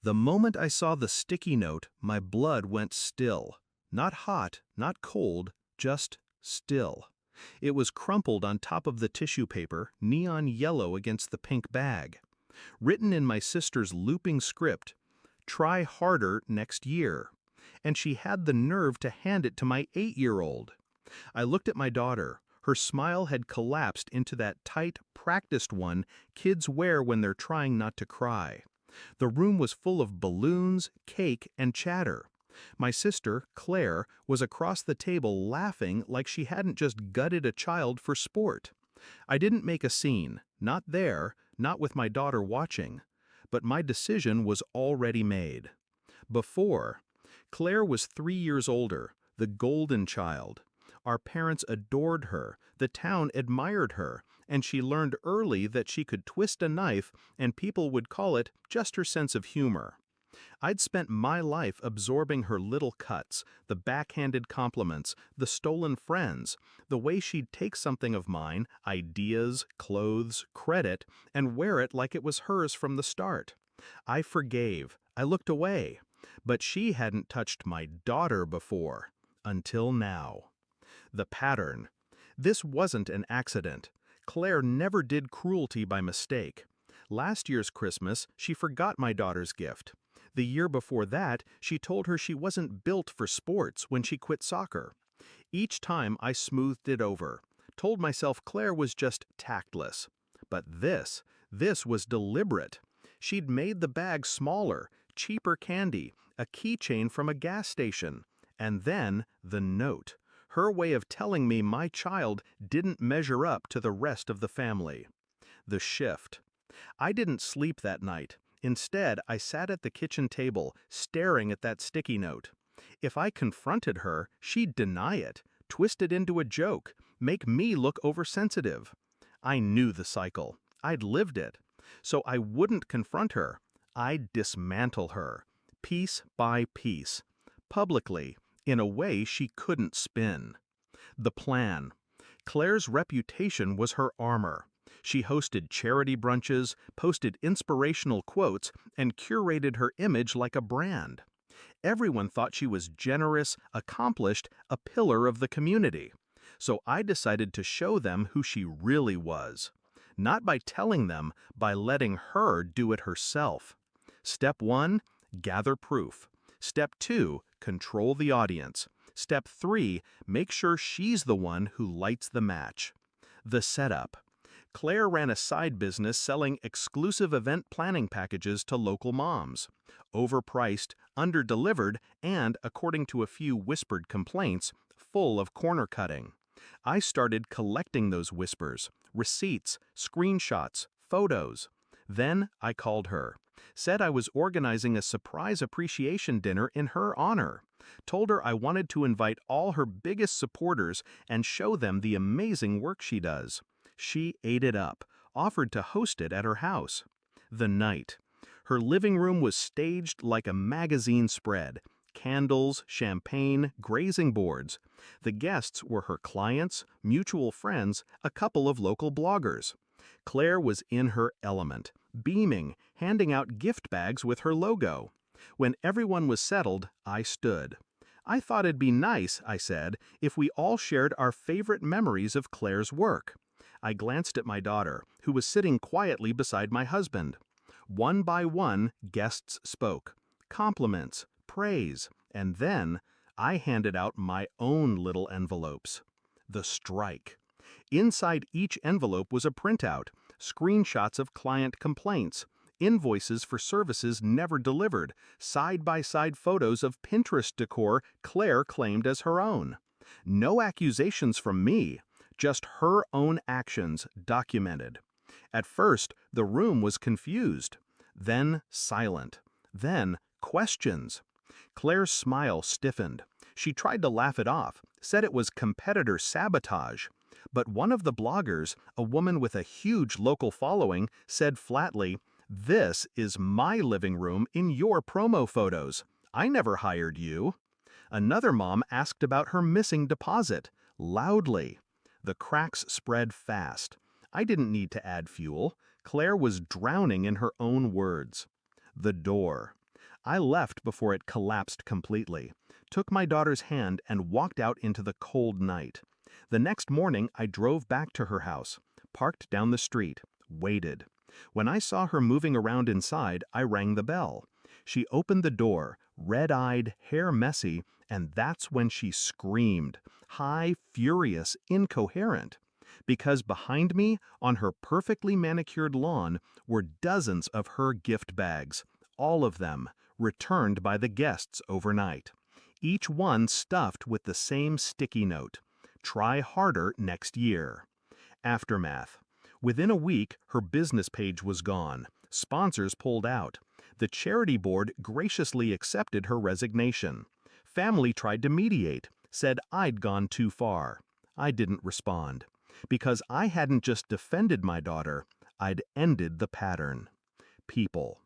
The moment I saw the sticky note, my blood went still. Not hot, not cold, just still. It was crumpled on top of the tissue paper, neon yellow against the pink bag. Written in my sister's looping script, "Try harder next year." And she had the nerve to hand it to my 8-year-old. I looked at my daughter. Her smile had collapsed into that tight, practiced one kids wear when they're trying not to cry. The room was full of balloons, cake, and chatter. My sister, Claire, was across the table laughing like she hadn't just gutted a child for sport. I didn't make a scene, not there, not with my daughter watching. But my decision was already made. Before, Claire was 3 years older, the golden child. Our parents adored her, the town admired her, and she learned early that she could twist a knife and people would call it just her sense of humor. I'd spent my life absorbing her little cuts, the backhanded compliments, the stolen friends, the way she'd take something of mine, ideas, clothes, credit, and wear it like it was hers from the start. I forgave, I looked away, but she hadn't touched my daughter before, until now. The pattern. This wasn't an accident. Claire never did cruelty by mistake. Last year's Christmas, she forgot my daughter's gift. The year before that, she told her she wasn't built for sports when she quit soccer. Each time I smoothed it over, told myself Claire was just tactless. But this was deliberate. She'd made the bag smaller, cheaper candy, a keychain from a gas station. And then the note. Her way of telling me my child didn't measure up to the rest of the family. The shift. I didn't sleep that night. Instead, I sat at the kitchen table, staring at that sticky note. If I confronted her, she'd deny it, twist it into a joke, make me look oversensitive. I knew the cycle. I'd lived it. So I wouldn't confront her. I'd dismantle her, piece by piece, publicly, in a way she couldn't spin. The plan. Claire's reputation was her armor. She hosted charity brunches, posted inspirational quotes, and curated her image like a brand. Everyone thought she was generous, accomplished, a pillar of the community. So I decided to show them who she really was. Not by telling them, by letting her do it herself. Step 1, gather proof. Step 2, control the audience. Step 3, make sure she's the one who lights the match. The setup. Claire ran a side business selling exclusive event planning packages to local moms. Overpriced, under-delivered, and, according to a few whispered complaints, full of corner cutting. I started collecting those whispers, receipts, screenshots, photos. Then I called her. Said I was organizing a surprise appreciation dinner in her honor. Told her I wanted to invite all her biggest supporters and show them the amazing work she does. She ate it up, offered to host it at her house. The night. Her living room was staged like a magazine spread. Candles, champagne, grazing boards. The guests were her clients, mutual friends, a couple of local bloggers. Claire was in her element, beaming, handing out gift bags with her logo. When everyone was settled, I stood. I thought it'd be nice, I said, if we all shared our favorite memories of Claire's work. I glanced at my daughter, who was sitting quietly beside my husband. One by one, guests spoke. Compliments, praise, and then I handed out my own little envelopes. The strike. Inside each envelope was a printout, screenshots of client complaints, invoices for services never delivered, side-by-side photos of Pinterest decor Claire claimed as her own. No accusations from me, just her own actions documented. At first, the room was confused, then silent, then questions. Claire's smile stiffened. She tried to laugh it off, said it was competitor sabotage. But one of the bloggers, a woman with a huge local following, said flatly, "This is my living room in your promo photos. I never hired you." Another mom asked about her missing deposit, loudly. The cracks spread fast. I didn't need to add fuel. Claire was drowning in her own words. The door. I left before it collapsed completely, took my daughter's hand and walked out into the cold night. The next morning, I drove back to her house, parked down the street, waited. When I saw her moving around inside, I rang the bell. She opened the door, red-eyed, hair messy, and that's when she screamed, high, furious, incoherent. Because behind me, on her perfectly manicured lawn, were dozens of her gift bags, all of them returned by the guests overnight. Each one stuffed with the same sticky note: try harder next year. Aftermath. Within a week, her business page was gone. Sponsors pulled out. The charity board graciously accepted her resignation. Family tried to mediate, said I'd gone too far. I didn't respond. Because I hadn't just defended my daughter, I'd ended the pattern. People.